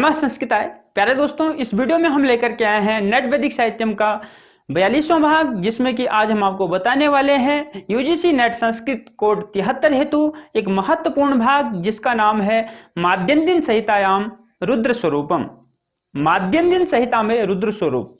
नमः संस्कृताय। प्यारे दोस्तों, इस वीडियो में हम लेकर के आए हैं नेट वैदिक साहित्यम का 42वां भाग, जिसमें कि आज हम आपको बताने वाले हैं यूजीसी नेट संस्कृत कोड 73 हेतु एक महत्वपूर्ण भाग, जिसका नाम है माद्यन्दिन संहितायाम रुद्र स्वरूपम। माद्यन्दिन संहिता में रुद्र स्वरूप।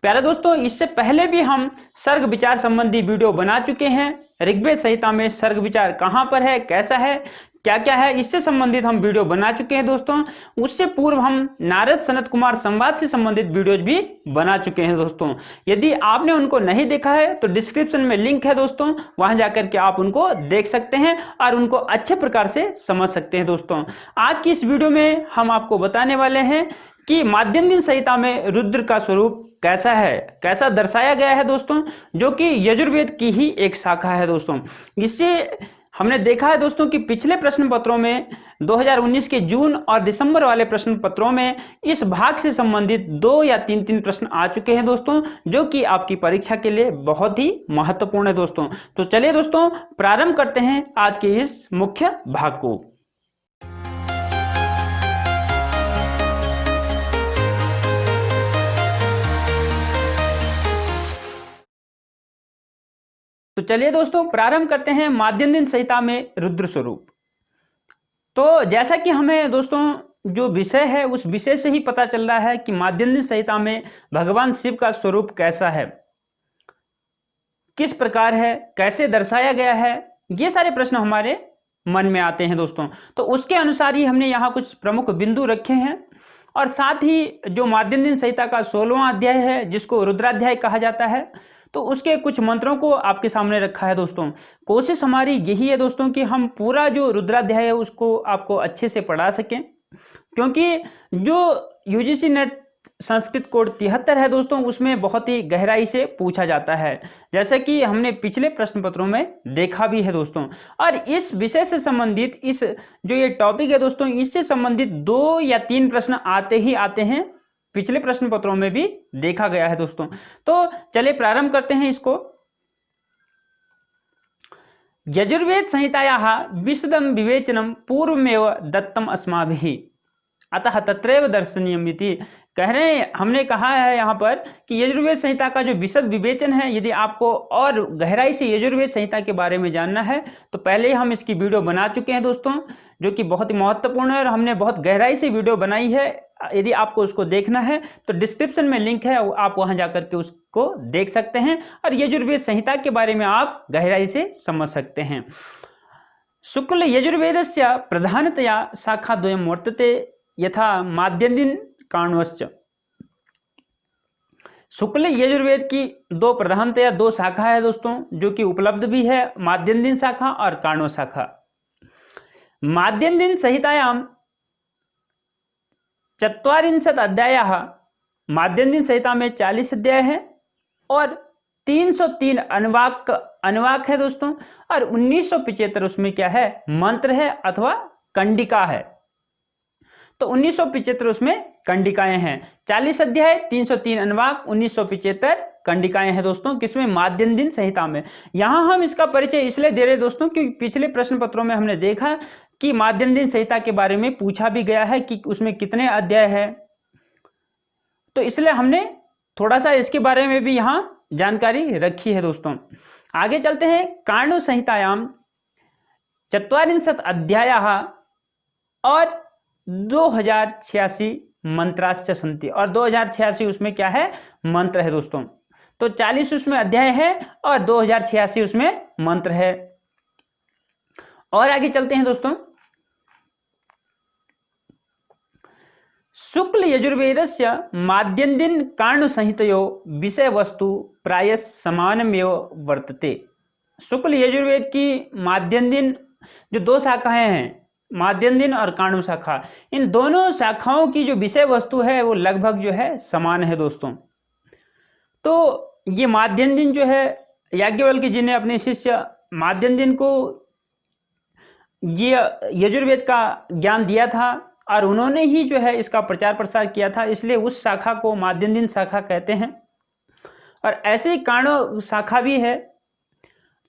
प्यारे दोस्तों, इससे पहले भी हम सर्ग विचार संबंधी वीडियो बना चुके हैं। ऋग्वेद संहिता में सर्ग विचार कहां पर है, कैसा है, क्या क्या है, इससे संबंधित हम वीडियो बना चुके हैं दोस्तों। उससे पूर्व हम नारद सनत कुमार संवाद से संबंधित वीडियोज भी बना चुके हैं दोस्तों। यदि आपने उनको नहीं देखा है तो डिस्क्रिप्शन में लिंक है दोस्तों, वहां जाकर के आप उनको देख सकते हैं और उनको अच्छे प्रकार से समझ सकते हैं दोस्तों। आज की इस वीडियो में हम आपको बताने वाले हैं कि माद्यन्दिन संहिता में रुद्र का स्वरूप कैसा है, कैसा दर्शाया गया है दोस्तों, जो कि यजुर्वेद की ही एक शाखा है दोस्तों। इससे हमने देखा है दोस्तों कि पिछले प्रश्न पत्रों में 2019 के जून और दिसंबर वाले प्रश्न पत्रों में इस भाग से संबंधित 2 या 3 प्रश्न आ चुके हैं दोस्तों, जो कि आपकी परीक्षा के लिए बहुत ही महत्वपूर्ण है दोस्तों। तो चलिए दोस्तों, प्रारंभ करते हैं आज के इस मुख्य भाग को। तो चलिए दोस्तों, प्रारंभ करते हैं माद्यन्दिन संहिता में रुद्र स्वरूप। तो जैसा कि हमें दोस्तों जो विषय है उस विषय से ही पता चल रहा है कि माद्यन्दिन संहिता में भगवान शिव का स्वरूप कैसा है, किस प्रकार है, कैसे दर्शाया गया है, ये सारे प्रश्न हमारे मन में आते हैं दोस्तों। तो उसके अनुसार ही हमने यहाँ कुछ प्रमुख बिंदु रखे हैं, और साथ ही जो माद्यन्दिन संहिता का 16वां अध्याय है, जिसको रुद्राध्याय कहा जाता है, तो उसके कुछ मंत्रों को आपके सामने रखा है दोस्तों। कोशिश हमारी यही है दोस्तों कि हम पूरा जो रुद्राध्याय है उसको आपको अच्छे से पढ़ा सकें, क्योंकि जो यूजीसी नेट संस्कृत कोड 73 है दोस्तों, उसमें बहुत ही गहराई से पूछा जाता है, जैसे कि हमने पिछले प्रश्न पत्रों में देखा भी है दोस्तों। और इस विषय से संबंधित इस जो ये टॉपिक है दोस्तों, इससे संबंधित 2 या 3 प्रश्न आते ही आते हैं, पिछले प्रश्न पत्रों में भी देखा गया है दोस्तों। तो चलिए प्रारंभ करते हैं इसको। यजुर्वेद संहितायाः विशदं विवेचनं पूर्वमेव दत्तम अस्माभिः अतः तत्रैव दर्शनीयम् इति। कह रहे हैं, हमने कहा है यहाँ पर कि यजुर्वेद संहिता का जो विशद विवेचन है, यदि आपको और गहराई से यजुर्वेद संहिता के बारे में जानना है तो पहले ही हम इसकी वीडियो बना चुके हैं दोस्तों, जो कि बहुत ही महत्वपूर्ण है और हमने बहुत गहराई से वीडियो बनाई है। यदि आपको उसको देखना है तो डिस्क्रिप्शन में लिंक है, आप वहां जाकर के उसको देख सकते हैं और यजुर्वेद संहिता के बारे में आप गहराई से समझ सकते हैं। शुक्ल यजुर्वेदस्य प्रधानतया शाखाद्वयं वर्तते, यथा माद्यन्दिन काण्वश्च। शुक्ल यजुर्वेद की 2 प्रधानतया 2 शाखा है दोस्तों, जो कि उपलब्ध भी है, माद्यन्दिन शाखा और काण्व शाखा। माद्यन्दिन संहितायाम 40 अध्यायाः, माद्यन्दिन संहिता में 40 अध्याय है और 303 अनुवाक है दोस्तों, और 1975 उसमें क्या है, मंत्र है अथवा कंडिका है। तो 1975 उसमें कंडिकाएं हैं। 40 अध्याय, 303 अनुवाक, 1975 कंडिकाएं हैं दोस्तों, किसमें, माद्यन्दिन संहिता में। यहां हम इसका परिचय इसलिए दे रहे दोस्तों क्योंकि पिछले प्रश्न पत्रों में हमने देखा कि माद्यन्दिन संहिता के बारे में पूछा भी गया है कि उसमें कितने अध्याय है, तो इसलिए हमने थोड़ा सा इसके बारे में भी यहां जानकारी रखी है दोस्तों। आगे चलते हैं। काण्व संहितायाम 40 अध्यायाः और 2086 मंत्राश्च सन्ति, और 2086 उसमें क्या है, मंत्र है दोस्तों। तो 40 उसमें अध्याय है और 2086 उसमें मंत्र है। और आगे चलते हैं दोस्तों। शुक्ल यजुर्वेदस्य माद्यन्दिन काण्व संहितयो विषय वस्तु प्रायः समानमेव वर्तते। शुक्ल यजुर्वेद की माद्यन्दिन जो 2 शाखाएं हैं, माद्यन्दिन और काण्व शाखा, इन दोनों शाखाओं की जो विषय वस्तु है वो लगभग जो है समान है दोस्तों। तो ये माद्यन्दिन जो है, याज्ञवल्क्य जी ने अपने शिष्य माद्यन्दिन को ये यजुर्वेद का ज्ञान दिया था और उन्होंने ही जो है इसका प्रचार प्रसार किया था, इसलिए उस शाखा को माद्यन्दिन शाखा कहते हैं। और ऐसे ही काण्व शाखा भी है।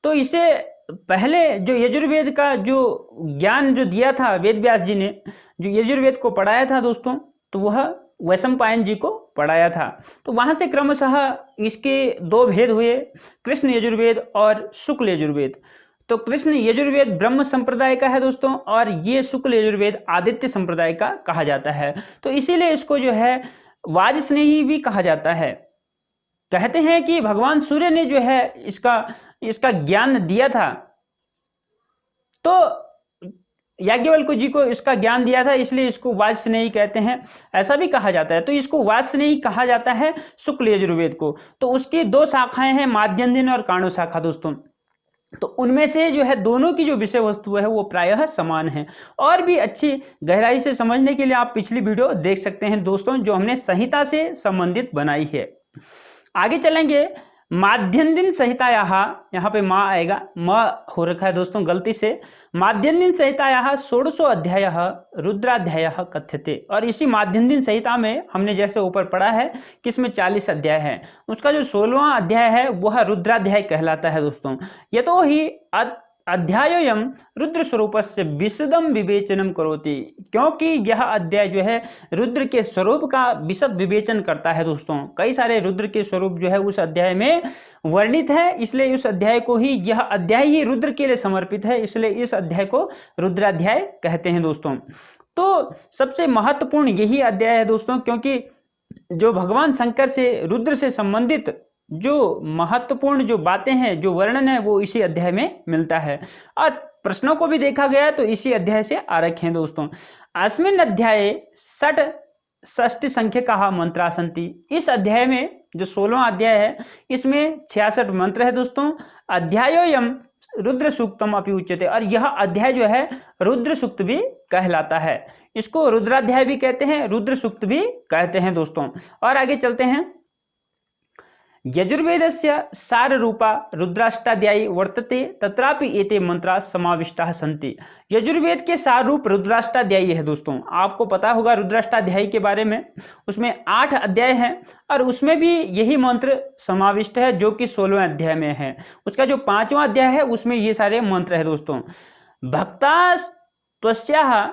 तो इसे पहले जो यजुर्वेद का जो ज्ञान जो दिया था वेद व्यास जी ने, जो यजुर्वेद को पढ़ाया था दोस्तों, तो वह वैशंपायन जी को पढ़ाया था। तो वहाँ से क्रमशः इसके दो भेद हुए, कृष्ण यजुर्वेद और शुक्ल यजुर्वेद। तो कृष्ण यजुर्वेद ब्रह्म संप्रदाय का है दोस्तों, और ये शुक्ल यजुर्वेद आदित्य संप्रदाय का कहा जाता है। तो इसीलिए इसको जो है वाजस्नेही भी कहा जाता है। कहते हैं कि भगवान सूर्य ने जो है इसका ज्ञान दिया था, तो याज्ञवल्क्य जी को इसका ज्ञान दिया था, इसलिए इसको वाजस्नेही कहते हैं, ऐसा भी कहा जाता है। तो इसको वाजस्नेही कहा जाता है शुक्ल यजुर्वेद को। तो उसकी दो शाखाएं हैं, माध्यन्दिन और काणु शाखा दोस्तों। तो उनमें से जो है दोनों की जो विषय वस्तु है वो प्रायः समान है। और भी अच्छी गहराई से समझने के लिए आप पिछली वीडियो देख सकते हैं दोस्तों, जो हमने संहिता से संबंधित बनाई है। आगे चलेंगे, माध्यन्दिन संहितायाः, यहाँ पे माँ आएगा, माँ हो रखा है दोस्तों गलती से। माध्यन्दिन संहितायाः षोडशो अध्यायः रुद्राध्यायः कथ्यते। और इसी माध्यन्दिन संहिता में हमने जैसे ऊपर पढ़ा है कि इसमें 40 अध्याय है, उसका जो 16वां अध्याय है वह रुद्राध्याय कहलाता है दोस्तों। यतो ही अध्यायोयम रुद्र स्वरूपस्य विशदम विवेचनम करोति, क्योंकि यह अध्याय जो है रुद्र के स्वरूप का विशद विवेचन करता है दोस्तों। कई सारे रुद्र के स्वरूप जो है उस अध्याय में वर्णित है, इसलिए उस अध्याय को ही, यह अध्याय ही रुद्र के लिए समर्पित है, इसलिए इस अध्याय को रुद्राध्याय कहते हैं दोस्तों। तो सबसे महत्वपूर्ण यही अध्याय है दोस्तों, क्योंकि जो भगवान शंकर से रुद्र से संबंधित जो महत्वपूर्ण जो बातें हैं, जो वर्णन है, वो इसी अध्याय में मिलता है। और प्रश्नों को भी देखा गया तो इसी अध्याय से आ रखे हैं दोस्तों। अस्मिन् अध्याये षट् षष्टि संख्यकाः मंत्रा सन्ति। इस अध्याय में जो 16वां अध्याय है इसमें 66 मंत्र है दोस्तों। अध्यायोयम रुद्र सूक्तम अपि उच्यते, और यह अध्याय जो है रुद्र सूक्त भी कहलाता है। इसको रुद्राध्याय भी कहते हैं, रुद्र सूक्त भी कहते हैं दोस्तों। और आगे चलते हैं, यजुर्वेदस्य साररूपा रुद्राष्टाध्यायी वर्तते तत्रापि एते मंत्रा समाविष्टाः सन्ति। यजुर्वेद के साररूप रुद्राष्टाध्यायी है दोस्तों। आपको पता होगा रुद्राष्टाध्यायी के बारे में, उसमें 8 अध्याय हैं और उसमें भी यही मंत्र समाविष्ट है जो कि 16वें अध्याय में है। उसका जो 5वां अध्याय है उसमें ये सारे मंत्र है दोस्तों। भक्ता त्वस्याः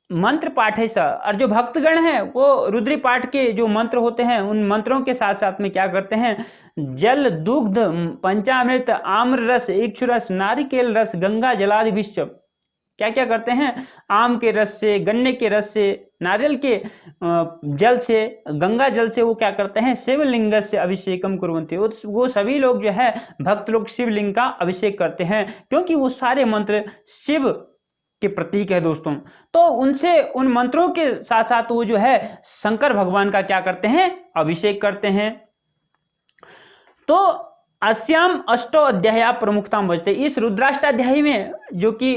मंत्र पाठे स, और जो भक्तगण हैं वो रुद्री पाठ के जो मंत्र होते हैं उन मंत्रों के साथ साथ में क्या करते हैं, जल दुग्ध पंचामृत आम्र रस इक्षुरस नारिकेल रस गंगा जलादिभिश्च, क्या क्या करते हैं, आम के रस से, गन्ने के रस से, नारियल के जल से, गंगा जल से वो क्या करते हैं, शिवलिंग से अभिषेकम कुर्वन्ति। वो सभी लोग जो है भक्त लोग शिवलिंग का अभिषेक करते हैं, क्योंकि वो सारे मंत्र शिव के प्रतीक है दोस्तों। तो उनसे, उन मंत्रों के साथ साथ वो जो है शंकर भगवान का क्या करते हैं, अभिषेक करते हैं। तो अस्याम अष्टो अध्याय प्रमुखता बजते। इस रुद्राष्टाध्यायी में, जो कि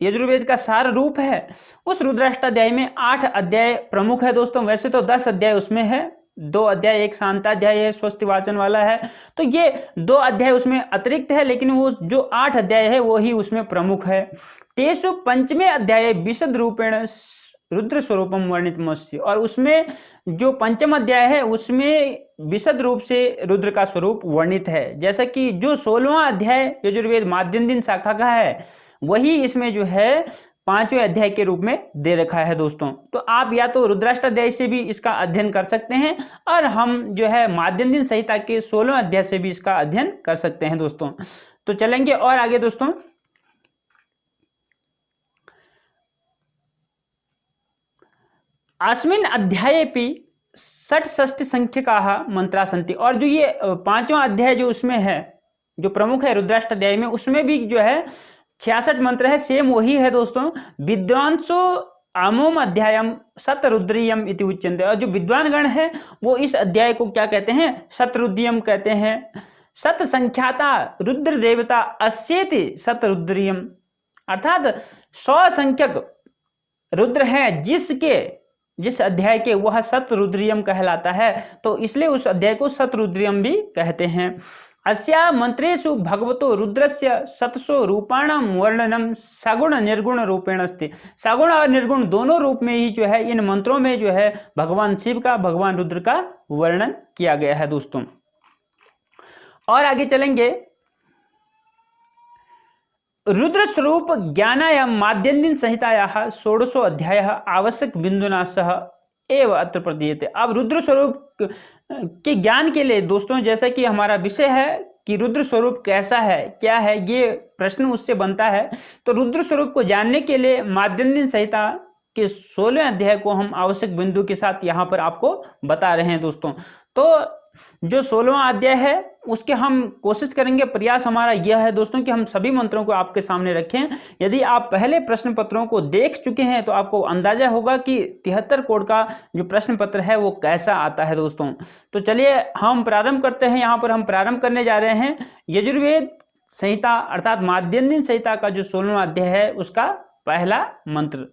यजुर्वेद का सार रूप है, उस रुद्राष्टाध्यायी में 8 अध्याय प्रमुख है दोस्तों। वैसे तो 10 अध्याय उसमें है, 2 अध्याय, एक शांताध्याय है, स्वस्ति वाचन वाला है, तो ये 2 अध्याय उसमें अतिरिक्त है, लेकिन वो जो 8 अध्याय है वो ही उसमें प्रमुख है। तेषु पंचमे अध्याय विशद रूपेण रुद्र स्वरूपम वर्णितमस्ति, और उसमें जो पंचम अध्याय है उसमें विशद रूप से रुद्र का स्वरूप वर्णित है। जैसा कि जो 16वां अध्याय यजुर्वेद माध्यन्दिन शाखा का है वही इसमें जो है 5वें अध्याय के रूप में दे रखा है दोस्तों। तो आप या तो रुद्राष्टाध्याय से भी इसका अध्ययन कर सकते हैं, और हम जो है माध्यन्दिन संहिता के 16वें अध्याय से भी इसका अध्ययन कर सकते हैं दोस्तों। तो चलेंगे और आगे दोस्तों। अस्मिन् अध्यायेपि षट्षष्टि संख्यकाः मंत्रा सन्ति, और जो ये 5वां अध्याय जो उसमें है, जो प्रमुख है रुद्राष्टाध्याय में, उसमें भी जो है 66 मंत्र है, सेम वही है दोस्तों। विद्वांसो आमोम अध्यायम शतरुद्रीयम इति उच्यन्ते, और जो विद्वान गण है वो इस अध्याय को क्या कहते हैं, शतरुद्रीयम कहते हैं। शत संख्याता रुद्र देवता अस्येति शतरुद्रीयम, अर्थात 100 संख्यक रुद्र है जिस अध्याय के वह शतरुद्रीयम कहलाता है, तो इसलिए उस अध्याय को शतरुद्रीयम भी कहते हैं। अस्या मंत्रेषु भगवतो रुद्रस्य शतसो रूपाणाम वर्णनम सगुण निर्गुण रूपेण अस्ति। सगुण और निर्गुण दोनों रूप में ही जो है इन मंत्रों में जो है भगवान शिव का, भगवान रुद्र का वर्णन किया गया है दोस्तों। और आगे चलेंगे, रुद्र स्वरूप ज्ञानाय माध्यन्दिन संहितायाः 16 अध्यायः आवश्यक बिंदुना सह एवं अत्र प्रदीयते। अब रुद्र स्वरूप के ज्ञान के लिए दोस्तों, जैसा कि हमारा विषय है कि रुद्र स्वरूप कैसा है, क्या है, ये प्रश्न उससे बनता है। तो रुद्र स्वरूप को जानने के लिए माध्यन्दिन संहिता के 16वें अध्याय को हम आवश्यक बिंदु के साथ यहाँ पर आपको बता रहे हैं दोस्तों। तो जो 16वां अध्याय है उसके हम कोशिश करेंगे, प्रयास हमारा यह है दोस्तों कि हम सभी मंत्रों को आपके सामने रखें। यदि आप पहले प्रश्न पत्रों को देख चुके हैं तो आपको अंदाजा होगा कि 73 कोड का जो प्रश्न पत्र है वो कैसा आता है दोस्तों। तो चलिए हम प्रारंभ करते हैं। यहाँ पर हम प्रारंभ करने जा रहे हैं यजुर्वेद संहिता अर्थात माध्यन्दिन संहिता का जो 16वां अध्याय है उसका पहला मंत्र।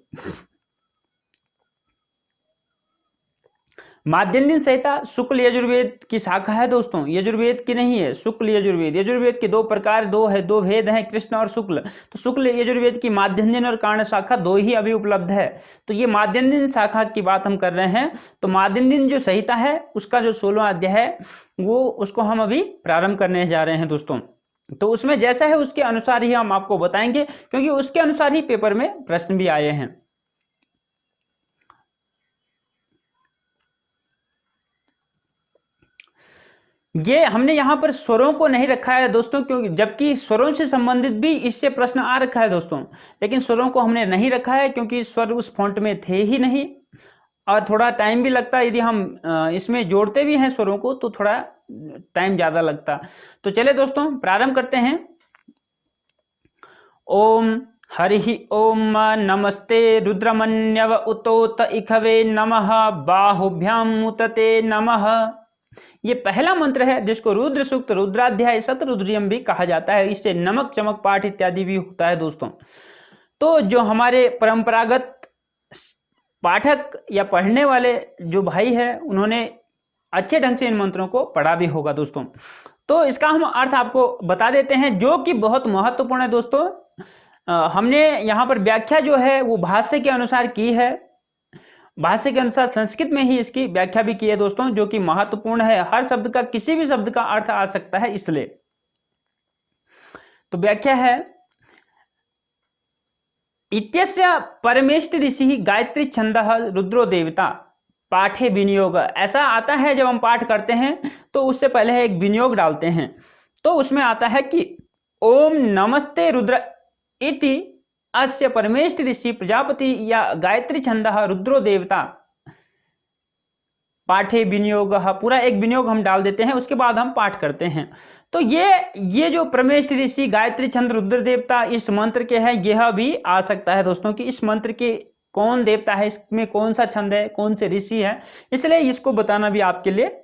माध्यन्दिन संहिता शुक्ल यजुर्वेद की शाखा है दोस्तों, यजुर्वेद की नहीं है, शुक्ल यजुर्वेद। यजुर्वेद के दो प्रकार, दो भेद हैं, कृष्ण और शुक्ल। तो शुक्ल यजुर्वेद की माध्यन्दिन और कारण शाखा दो ही अभी उपलब्ध है। तो ये माध्यन्दिन शाखा की बात हम कर रहे हैं। तो माध्यन्दिन जो संहिता है उसका जो 16वां अध्याय है वो उसको हम अभी प्रारंभ करने जा रहे हैं दोस्तों। तो उसमें जैसा है उसके अनुसार ही हम आपको बताएंगे, क्योंकि उसके अनुसार ही पेपर में प्रश्न भी आए हैं। ये हमने यहाँ पर स्वरों को नहीं रखा है दोस्तों, क्योंकि जबकि स्वरों से संबंधित भी इससे प्रश्न आ रखा है दोस्तों, लेकिन स्वरों को हमने नहीं रखा है क्योंकि स्वर उस फॉन्ट में थे ही नहीं और थोड़ा टाइम भी लगता है। यदि हम इसमें जोड़ते भी हैं स्वरों को तो थोड़ा टाइम ज़्यादा लगता। तो चले दोस्तों प्रारंभ करते हैं। ओम हरि ओम नमस्ते रुद्रमन्यव उतोत इखवे नमः बाहुभ्याम मुतते नमः। ये पहला मंत्र है जिसको रुद्र सूक्त, रुद्राध्याय, शतरुद्रियम भी कहा जाता है। इससे नमक चमक पाठ इत्यादि भी होता है दोस्तों। तो जो हमारे परंपरागत पाठक या पढ़ने वाले जो भाई है उन्होंने अच्छे ढंग से इन मंत्रों को पढ़ा भी होगा दोस्तों। तो इसका हम अर्थ आपको बता देते हैं जो कि बहुत महत्वपूर्ण है दोस्तों। हमने यहाँ पर व्याख्या जो है वो भाष्य के अनुसार की है, भाष्य के अनुसार संस्कृत में ही इसकी व्याख्या भी की है दोस्तों, जो कि महत्वपूर्ण है। हर शब्द का, किसी भी शब्द का अर्थ आ सकता है इसलिए। तो व्याख्या है इत्यस्य परमेष्टि ऋषि गायत्री छंदः रुद्रो देवता पाठे विनियोग। ऐसा आता है जब हम पाठ करते हैं तो उससे पहले एक विनियोग डालते हैं। तो उसमें आता है कि ओम नमस्ते रुद्र इति अस्य परमेष्टि ऋषि प्रजापति या गायत्री छंदः रुद्रो देवता पाठे विनियोग। पूरा एक विनियोग हम डाल देते हैं, उसके बाद हम पाठ करते हैं। तो ये जो परमेष्टि ऋषि गायत्री छंद रुद्र देवता इस मंत्र के हैं, यह भी आ सकता है दोस्तों कि इस मंत्र के कौन देवता है, इसमें कौन सा छंद है, कौन से ऋषि है, इसलिए इसको बताना भी आपके लिए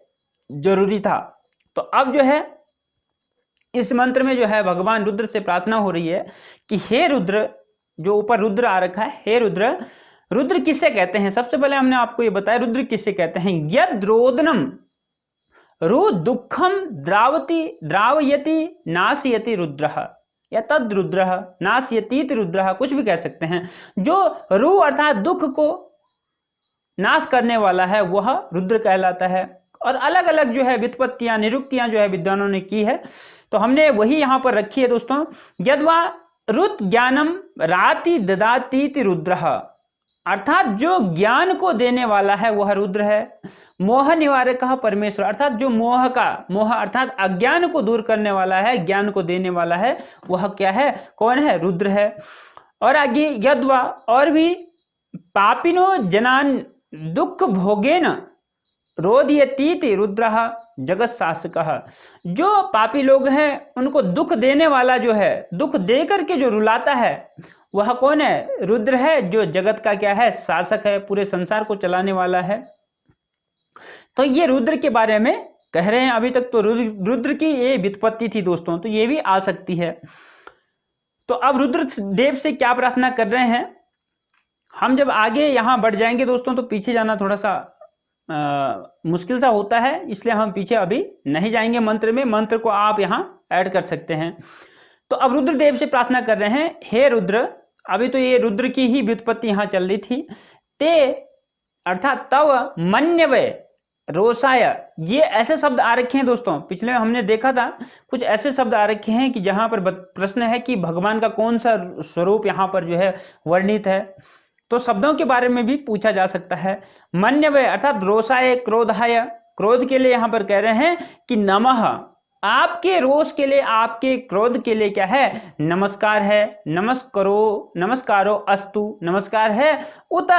जरूरी था। तो अब जो है इस मंत्र में जो है भगवान रुद्र से प्रार्थना हो रही है कि हे रुद्र, जो ऊपर रुद्र आ रखा है, हे रुद्र। रुद्र किससे कहते हैं? सबसे पहले हमने आपको ये बताया रुद्र किससे कहते हैं। यद रोदनम रु दुखम द्रावयति नाशयति रुद्रः या तद रुद्रः नाशयतीत रुद्रः, कुछ भी कह सकते हैं। जो रु अर्थात दुख को नाश करने वाला है वह रुद्र कहलाता है। और अलग अलग जो है व्युत्पत्तियां, निरुक्तियां जो है विद्वानों ने की है, तो हमने वही यहां पर रखी है दोस्तों। यद्वा रुत ज्ञानम राति ददातीति रुद्रः, अर्थात जो ज्ञान को देने वाला है वह रुद्र है। मोह निवारक परमेश्वर, अर्थात जो मोह अर्थात अज्ञान को दूर करने वाला है, ज्ञान को देने वाला है, वह क्या है, कौन है, रुद्र है। और आगे यद्वा, और भी पापिनो जनान दुख भोगेन रोदयतीति रुद्रः जगत शासकः, जो पापी लोग हैं उनको दुख देने वाला जो है, दुख दे करके जो रुलाता है वह कौन है, रुद्र है, जो जगत का क्या है, शासक है, पूरे संसार को चलाने वाला है। तो ये रुद्र के बारे में कह रहे हैं। अभी तक तो रुद्र की ये व्युत्पत्ति थी दोस्तों, तो ये भी आ सकती है। तो अब रुद्र देव से क्या प्रार्थना कर रहे हैं, हम जब आगे यहां बढ़ जाएंगे दोस्तों तो पीछे जाना थोड़ा सा मुश्किल सा होता है, इसलिए हम पीछे अभी नहीं जाएंगे मंत्र में। मंत्र को आप यहां ऐड कर सकते हैं। तो अब रुद्रदेव से प्रार्थना कर रहे हैं, हे रुद्र। अभी तो ये रुद्र की ही व्युत्पत्ति यहां चल रही थी। ते अर्थात तव मन्यवे रोषाय, ये ऐसे शब्द आ रखे हैं दोस्तों। पिछले में हमने देखा था कुछ ऐसे शब्द आ रखे हैं कि जहां पर प्रश्न है कि भगवान का कौन सा स्वरूप यहां पर जो है वर्णित है। तो शब्दों के बारे में भी पूछा जा सकता है। मन्यवे अर्थात रोषाय क्रोधाय, क्रोध के लिए यहां पर कह रहे हैं कि नमः, आपके रोष के लिए, आपके क्रोध के लिए क्या है, नमस्कार है। नमस्कारो, नमस्कारो अस्तु, नमस्कार है। उत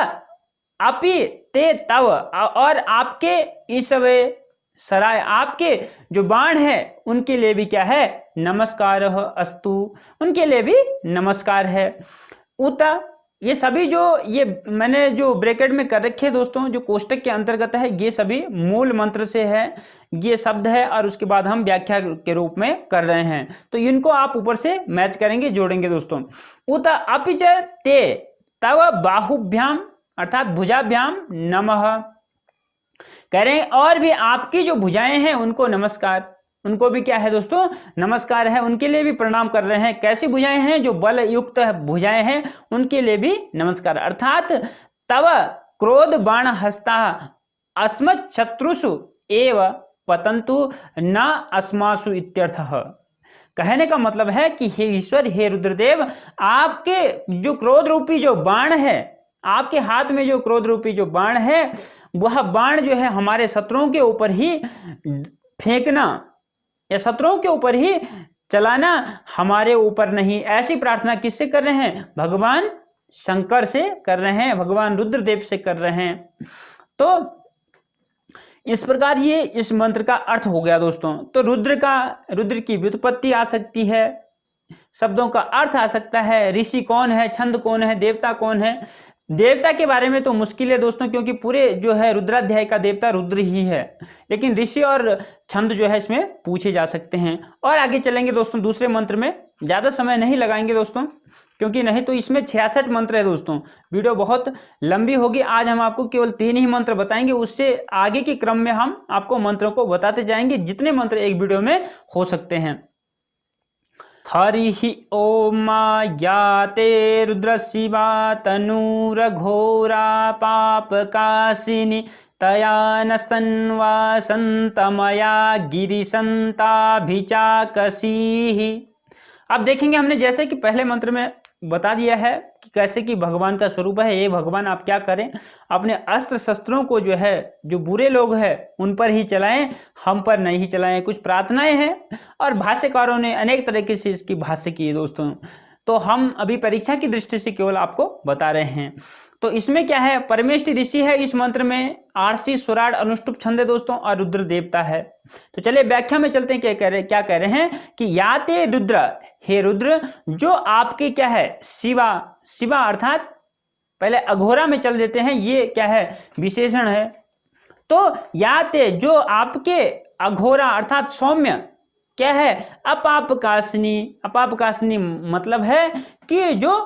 अपि ते तव, और आपके ईशवे सराय, आपके जो बाण है उनके लिए भी क्या है, नमस्कार अस्तु, उनके लिए भी नमस्कार है। उत, ये सभी जो ये मैंने जो ब्रैकेट में कर रखे हैं दोस्तों, जो कोष्टक के अंतर्गत है, ये सभी मूल मंत्र से है, ये शब्द है, और उसके बाद हम व्याख्या के रूप में कर रहे हैं। तो इनको आप ऊपर से मैच करेंगे, जोड़ेंगे दोस्तों। उत अपिच ते तव बाहुभ्याम अर्थात भुजाभ्याम नमः, कह रहे हैं और भी आपकी जो भुजाएं हैं उनको नमस्कार, उनको भी क्या है दोस्तों, नमस्कार है, उनके लिए भी प्रणाम कर रहे हैं। कैसी भुजाएं हैं, जो बल युक्त भुजाएं हैं उनके लिए भी नमस्कार। अर्थात तव क्रोध बाण हस्ता अस्मत् शत्रुषु एव पतंतु न अस्मासु इत्यर्थः। कहने का मतलब है कि हे ईश्वर, हे रुद्रदेव, आपके जो क्रोध रूपी जो बाण है, आपके हाथ में जो क्रोध रूपी जो बाण है, वह बाण जो है हमारे शत्रुओं के ऊपर ही फेंकना या शत्रुओं के ऊपर ही चलाना, हमारे ऊपर नहीं। ऐसी प्रार्थना किससे कर रहे हैं, भगवान शंकर से कर रहे हैं, भगवान रुद्रदेव से कर रहे हैं। तो इस प्रकार ये इस मंत्र का अर्थ हो गया दोस्तों। तो रुद्र की व्युत्पत्ति आ सकती है, शब्दों का अर्थ आ सकता है, ऋषि कौन है, छंद कौन है, देवता कौन है। देवता के बारे में तो मुश्किल है दोस्तों, क्योंकि पूरे जो है रुद्राध्याय का देवता रुद्र ही है, लेकिन ऋषि और छंद जो है इसमें पूछे जा सकते हैं। और आगे चलेंगे दोस्तों दूसरे मंत्र में, ज्यादा समय नहीं लगाएंगे दोस्तों, क्योंकि नहीं तो इसमें 66 मंत्र है दोस्तों, वीडियो बहुत लंबी होगी। आज हम आपको केवल 3 ही मंत्र बताएंगे, उससे आगे के क्रम में हम आपको मंत्रों को बताते जाएंगे, जितने मंत्र एक वीडियो में हो सकते हैं। हरि ओम याते रुद्र शिवा तनूरघोरा पापकाशिनी तया न संवासंतमया गिरिसंताभिचाकसी। अब देखेंगे हमने जैसे कि पहले मंत्र में बता दिया है कि कैसे कि भगवान का स्वरूप है, ये भगवान आप क्या करें, अपने अस्त्र शस्त्रों को जो है जो बुरे लोग हैं उन पर ही चलाएं, हम पर नहीं चलाएं। कुछ प्रार्थनाएं हैं और भाष्यकारों ने अनेक तरीके से इसकी भाष्य की है दोस्तों, तो हम अभी परीक्षा की दृष्टि से केवल आपको बता रहे हैं। तो इसमें क्या है, परमेष्टि ऋषि है इस मंत्र में, आरसी स्वराट अनुष्टुप छंद है दोस्तों, और रुद्र देवता है। तो चलिए व्याख्या में चलते हैं, क्या कह रहे हैं कि याते रुद्र, हे रुद्र, जो आपके क्या है शिवा, शिवा अर्थात पहले अघोरा में चल देते हैं, ये क्या है विशेषण है। तो याते जो आपके अघोरा अर्थात सौम्य क्या है, अपापकाशिनी, अपापकाशिनी मतलब है कि जो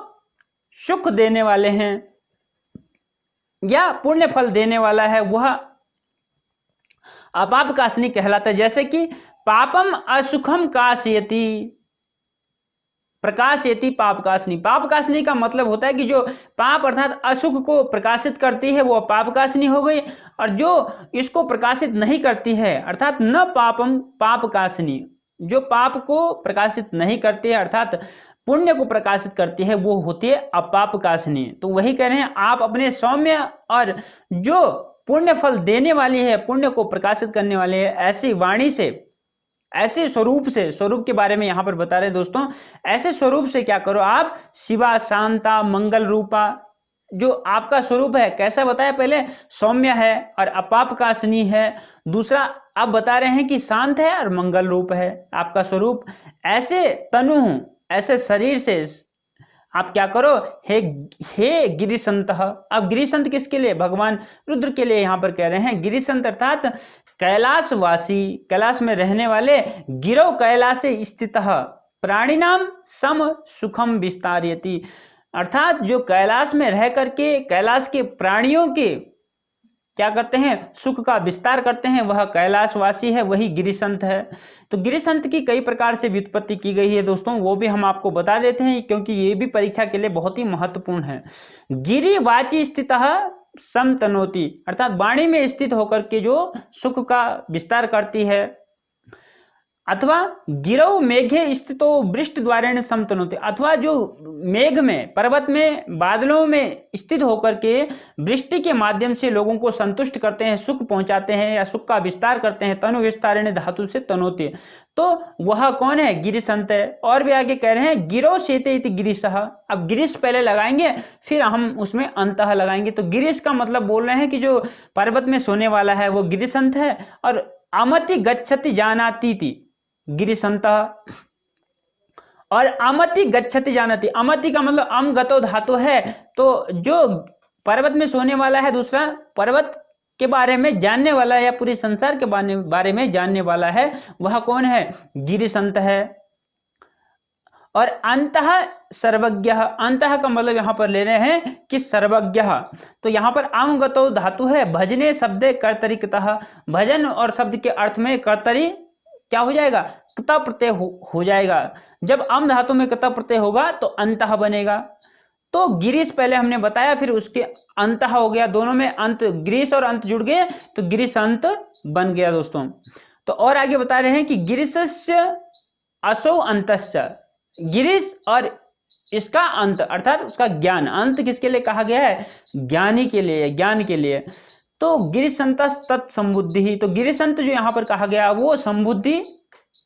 सुख देने वाले हैं या पुण्य फल देने वाला है, वह अपापकाशिनी कहलाता है। जैसे कि पापम असुखम काशयति, प्रकाशयति पापकाशिनी। पापकाशिनी का मतलब होता है कि जो पाप अर्थात असुख को प्रकाशित करती है वो पापकाशिनी हो गई, और जो इसको प्रकाशित नहीं करती है अर्थात न पापम पापकाशिनी, जो पाप को प्रकाशित नहीं करती है अर्थात पुण्य को प्रकाशित करती है, वो होती है अपापकाशिनी। तो वही कह रहे हैं, आप अपने सौम्य और जो पुण्य फल देने वाली है, पुण्य को प्रकाशित करने वाली है, ऐसी वाणी से, ऐसे स्वरूप से, स्वरूप के बारे में यहां पर बता रहे हैं दोस्तों, ऐसे स्वरूप से क्या करो आप, शिवा शांता मंगल रूपा, जो आपका स्वरूप है कैसा बताया, पहले सौम्य है और अपापकाशिनी है, दूसरा आप बता रहे हैं कि शांत है और मंगल रूप है आपका स्वरूप। ऐसे तनु, ऐसे शरीर से आप क्या करो, हे गिरिसंत। अब गिरिसंत किसके लिए, भगवान रुद्र के लिए यहां पर कह रहे हैं। गिरिसंत अर्थात कैलाशवासी, कैलाश में रहने वाले, गिरो कैलाश स्थित प्राणिनाम सम सुखम विस्तारयति, अर्थात जो कैलाश में रह करके कैलाश के प्राणियों के क्या करते हैं, सुख का विस्तार करते हैं, वह कैलाशवासी है, वही गिरिसंत है। तो गिरिसंत की कई प्रकार से व्युत्पत्ति की गई है दोस्तों, वो भी हम आपको बता देते हैं, क्योंकि ये भी परीक्षा के लिए बहुत ही महत्वपूर्ण है। गिरिवाची स्थितः समतनोति, अर्थात वाणी में स्थित होकर के जो सुख का विस्तार करती है, अथवा गिरौ मेघे स्थितो वृष्टि द्वारेण समतनोति, अथवा जो मेघ में, पर्वत में, बादलों में स्थित होकर के वृष्टि के माध्यम से लोगों को संतुष्ट करते हैं, सुख पहुंचाते हैं या सुख का विस्तार करते हैं। तनु विस्तारेण धातु से तनोति, तो वह कौन है? गिरिशंत है। और भी आगे कह रहे हैं गिरो शेते इति गिरीशः। अब गिरीश पहले लगाएंगे, फिर हम उसमें अंतः लगाएंगे। तो गिरीश का मतलब बोल रहे हैं कि जो पर्वत में सोने वाला है वो गिरिशंत है। और अमति गच्छति जानाति थी गिरिशंत, और अमति गच्छति जानाति, अमति का मतलब अम गतो धातु है। तो जो पर्वत में सोने वाला है, दूसरा पर्वत के बारे में जानने वाला है या पूरे संसार के बारे में जानने वाला है, वह कौन है? गिरिशंत है। और अंतः सर्वज्ञ, अंतः का मतलब यहां पर ले रहे हैं कि सर्वज्ञ। तो यहां पर आम गतो धातु है, भजने शब्दे कर्तरिकतः, भजन और शब्द के अर्थ में कर्तरी क्या हो जाएगा? क्ता प्रत्यय हो जाएगा। जब अम धातु में क्ता प्रत्यय होगा तो अंतः बनेगा। तो गिरीश पहले हमने बताया, फिर उसके अंतः हो गया, दोनों में अंत, गिरीश और अंत जुड़ गए तो गिरीशंत बन गया दोस्तों। तो और आगे बता रहे हैं कि गिरीशस्य असौ अंतश्च, गिरीश और इसका अंत अर्थात उसका ज्ञान, अंत किसके लिए कहा गया है? ज्ञानी के लिए, ज्ञान के लिए। तो गिरिशंत तत्संबुद्धि, तो गिरिशंत जो यहाँ पर कहा गया वो संबुद्धि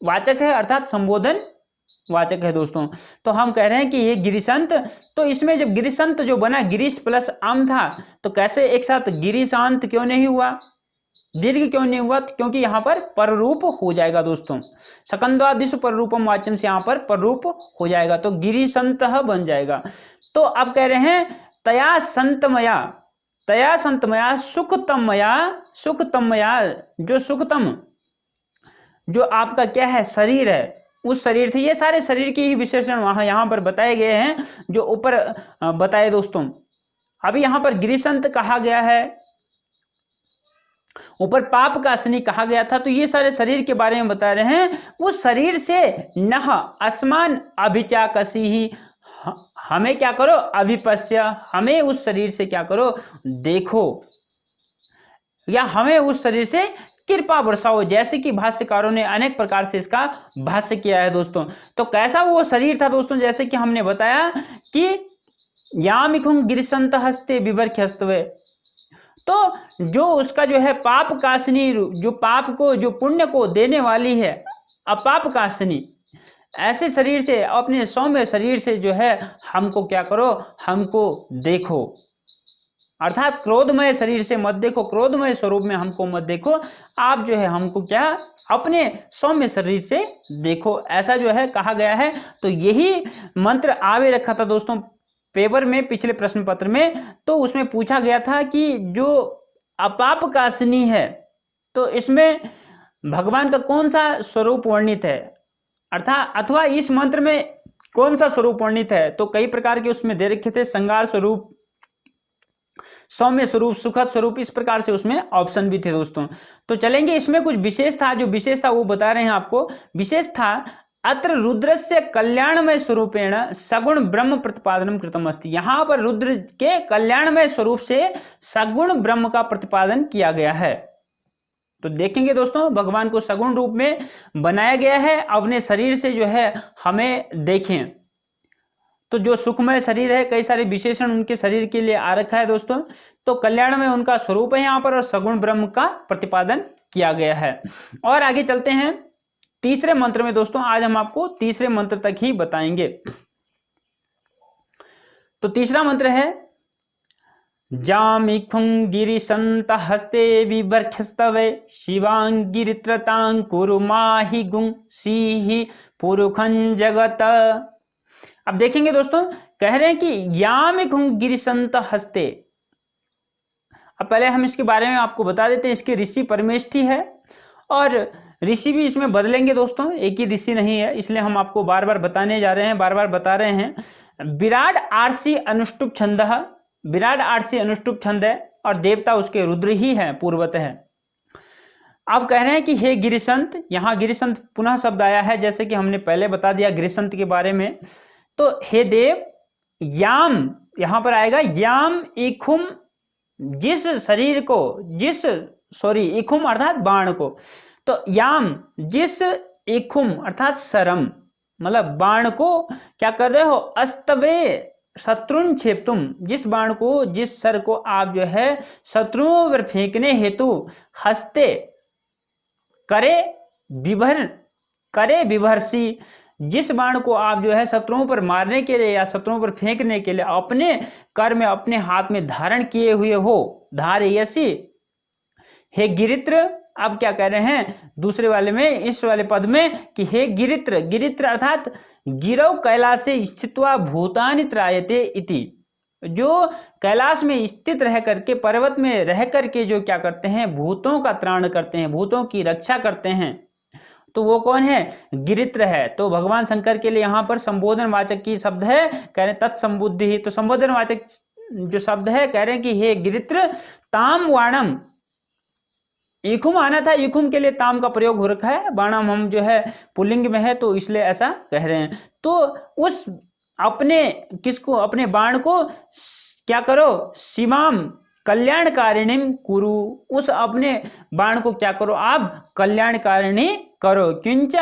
वाचक है, अर्थात संबोधन वाचक है दोस्तों। तो हम कह रहे हैं कि ये गिरिशंत, तो इसमें जब गिरिशंत जो बना, गिरीश प्लस अम था, तो कैसे एक साथ गिरिशांत क्यों नहीं हुआ, दीर्घ क्यों नहीं हुआ? क्योंकि यहाँ पर पररूप हो जाएगा दोस्तों, सकंद्वादिश पररूपम वाच्यम से यहाँ पर पररूप हो जाएगा, तो गिरिशंतः बन जाएगा। तो अब कह रहे हैं तया संतमया, तया संतमया सुखतमया, सुखतमया जो सुखतम जो आपका क्या है? शरीर है, उस शरीर से, ये सारे शरीर के ही विशेषण वहां यहाँ पर बताए गए हैं जो ऊपर बताए दोस्तों। अभी यहाँ पर गिरिशंत कहा गया है, ऊपर पाप का असनी कहा गया था, तो ये सारे शरीर के बारे में बता रहे हैं। वो शरीर से नह अस्मान अभिचाकसी ही, हमें क्या करो? अभिपश्य, हमें उस शरीर से क्या करो? देखो, या हमें उस शरीर से कृपा बरसाओ, जैसे कि भाष्यकारों ने अनेक प्रकार से इसका भाष्य किया है दोस्तों। तो कैसा वो शरीर था दोस्तों? जैसे कि हमने बताया कि यामिखुं गिरिशंत हस्ते विवर्ख्य हस्तवे, तो जो उसका जो है पाप काशनी, जो पाप को, जो पुण्य को देने वाली है, अपाप काशनी, ऐसे शरीर से, अपने सौम्य शरीर से जो है हमको क्या करो? हमको देखो, अर्थात क्रोधमय शरीर से मत देखो, क्रोधमय स्वरूप में हमको मत देखो, आप जो है हमको क्या? अपने सौम्य शरीर से देखो, ऐसा जो है कहा गया है। तो यही मंत्र आवे रखा था दोस्तों पेपर में, पिछले प्रश्न पत्र में। तो उसमें पूछा गया था कि जो अपाप काशनी है, तो इसमें भगवान का कौन सा स्वरूप वर्णित है, अर्थात अथवा इस मंत्र में कौन सा स्वरूप वर्णित है? तो कई प्रकार के उसमें दे रखे थे, श्रृंगार स्वरूप, सौम्य स्वरूप, सुखद स्वरूप, इस प्रकार से उसमें ऑप्शन भी थे दोस्तों। तो चलेंगे, इसमें कुछ विशेष था, जो विशेष था वो बता रहे हैं आपको। विशेष था अत्र रुद्रस्य कल्याणमय स्वरूपेण सगुण ब्रह्म प्रतिपादनम कृतम अस्ति, यहाँ पर रुद्र के कल्याणमय स्वरूप से सगुण ब्रह्म का प्रतिपादन किया गया है। तो देखेंगे दोस्तों, भगवान को सगुण रूप में बनाया गया है, अपने शरीर से जो है हमें देखें। तो जो सुखमय शरीर है, कई सारे विशेषण उनके शरीर के लिए आ रखा है दोस्तों। तो कल्याण में उनका स्वरूप है यहाँ पर, और सगुण ब्रह्म का प्रतिपादन किया गया है। और आगे चलते हैं तीसरे मंत्र में दोस्तों, आज हम आपको तीसरे मंत्र तक ही बताएंगे। तो तीसरा मंत्र है जामिखुं गिरिशंत हस्ते विवर्क्षस्तवे शिवांगिरित्रतां कुरुमाहि गुं सीहि पुरुखं जगत। अब देखेंगे दोस्तों, कह रहे हैं कि यामिखुं गिरिशंत हस्ते। अब पहले हम इसके बारे में आपको बता देते हैं, इसके ऋषि परमेष्ठी है, और ऋषि भी इसमें बदलेंगे दोस्तों, एक ही ऋषि नहीं है, इसलिए हम आपको बार बार बताने जा रहे हैं, बार बार बता रहे हैं। विराट आरसी अनुष्टुप छंद, विराट आरसी अनुष्टुप छंद है, और देवता उसके रुद्र ही है, पूर्वत है। अब कह रहे हैं कि हे गिरिशंत, यहाँ गिरिशंत पुनः शब्द आया है, जैसे कि हमने पहले बता दिया गिरिशंत के बारे में। तो हे देव, याम यहां पर आएगा, याम इखुम, जिस शरीर को, जिस, सॉरी, इखुम अर्थात बाण को, तो याम जिस एखुम अर्थात सरम, मतलब बाण को क्या कर रहे हो, अस्तवे शत्रुन छेपतुम, जिस बाण को, जिस सर को आप जो है शत्रुओं पर फेंकने हेतु हंसते करे विभर्सी, जिस बाण को आप जो है शत्रुओं पर मारने के लिए या शत्रुओं पर फेंकने के लिए अपने कर में, अपने हाथ में धारण किए हुए हो, धारयसी, हे गिरित्र। अब क्या कह रहे हैं दूसरे वाले में, इस वाले पद में कि हे गिरित्र, गिरित्र अर्थात गिरव कैलासे स्थित्वा भूतानि त्रायते इति, जो कैलाश में स्थित रह करके, पर्वत में रह करके जो क्या करते हैं, भूतों का त्राण करते हैं, भूतों की रक्षा करते हैं, तो वो कौन है, गिरित्र है। तो भगवान शंकर के लिए यहाँ पर संबोधन वाचक की शब्द है, कह रहे तत्संबुद्धि, तो संबोधन वाचक जो शब्द है कह रहे हैं कि हे गिरित्र ताम वाणम, ईखुम आना था, ईखुम के लिए ताम का प्रयोग हो रखा है, बाणम हम जो है पुल्लिंग में है तो इसलिए ऐसा कह रहे हैं। तो उस अपने किसको, अपने बाण को क्या करो, सीमाम कल्याणकारिणीम कुरु, उस अपने बाण को क्या करो आप, कल्याणकारिणी करो। किंच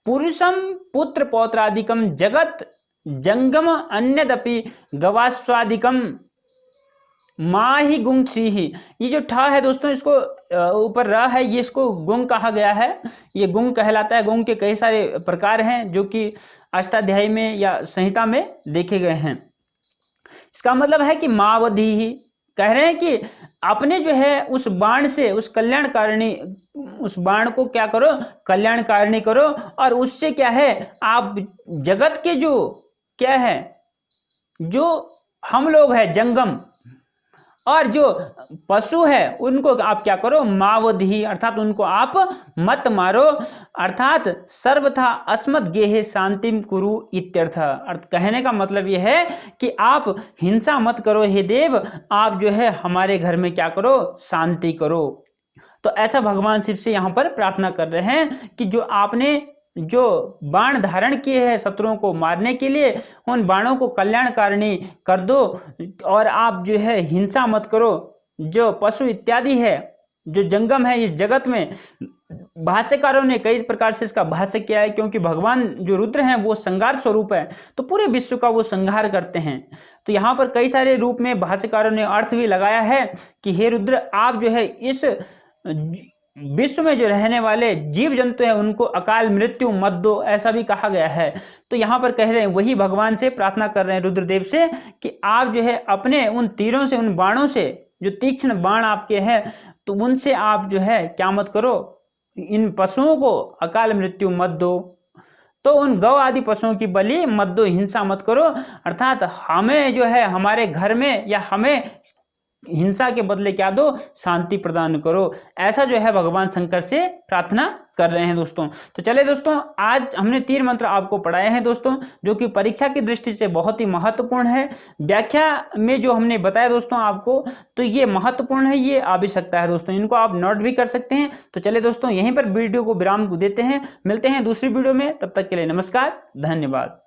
पुरुषम पुत्र पौत्रादिकम जगत जंगम अन्यदपि गवास्वादिकम माही गुंग ही, ये जो ठा है दोस्तों, इसको ऊपर र है, ये इसको गुंग कहा गया है, ये गुंग कहलाता है। गुंग के कई सारे प्रकार हैं जो कि अष्टाध्यायी में या संहिता में देखे गए हैं। इसका मतलब है कि मावधि ही, कह रहे हैं कि अपने जो है उस बाण से, उस कल्याणकारिणी, उस बाण को क्या करो, कल्याणकारिणी करो, और उससे क्या है आप जगत के जो क्या है, जो हम लोग है जंगम, और जो पशु है उनको आप क्या करो, मावधि अर्थात उनको आप मत मारो, अर्थात सर्वथा अस्मत् गेहे शांतिम कुरु इत्यर्थ। अर्थ कहने का मतलब यह है कि आप हिंसा मत करो हे देव, आप जो है हमारे घर में क्या करो, शांति करो। तो ऐसा भगवान शिव से यहाँ पर प्रार्थना कर रहे हैं कि जो आपने जो बाण धारण किए हैं शत्रुओं को मारने के लिए, उन बाणों को कल्याणकारिणी कर दो, और आप जो है हिंसा मत करो। जो पशु इत्यादि है, जो जंगम है इस जगत में, भाष्यकारों ने कई प्रकार से इसका भाष्य किया है, क्योंकि भगवान जो रुद्र हैं वो संहार स्वरूप है, तो पूरे विश्व का वो संहार करते हैं। तो यहाँ पर कई सारे रूप में भाष्यकारों ने अर्थ भी लगाया है कि हे रुद्र, आप जो है इस विश्व में जो रहने वाले जीव जंतु हैं उनको अकाल मृत्यु मत दो, ऐसा भी कहा गया है। तो यहाँ पर कह रहे हैं, वही भगवान से प्रार्थना कर रहे हैं रुद्रदेव से कि आप जो है अपने उन तीरों से, उन बाणों से, जो तीक्ष्ण बाण आपके हैं, तो उनसे आप जो है क्या मत करो, इन पशुओं को अकाल मृत्यु मत दो, तो उन गौ आदि पशुओं की बलि मत दो, हिंसा मत करो, अर्थात हमें जो है हमारे घर में या हमें हिंसा के बदले क्या दो, शांति प्रदान करो। ऐसा जो है भगवान शंकर से प्रार्थना कर रहे हैं दोस्तों। तो चले दोस्तों, आज हमने तीर मंत्र आपको पढ़ाए हैं दोस्तों, जो कि परीक्षा की दृष्टि से बहुत ही महत्वपूर्ण है। व्याख्या में जो हमने बताया दोस्तों आपको, तो ये महत्वपूर्ण है, ये आवश्यकता है दोस्तों, इनको आप नोट भी कर सकते हैं। तो चले दोस्तों, यहीं पर वीडियो को विराम देते हैं, मिलते हैं दूसरी वीडियो में, तब तक के लिए नमस्कार, धन्यवाद।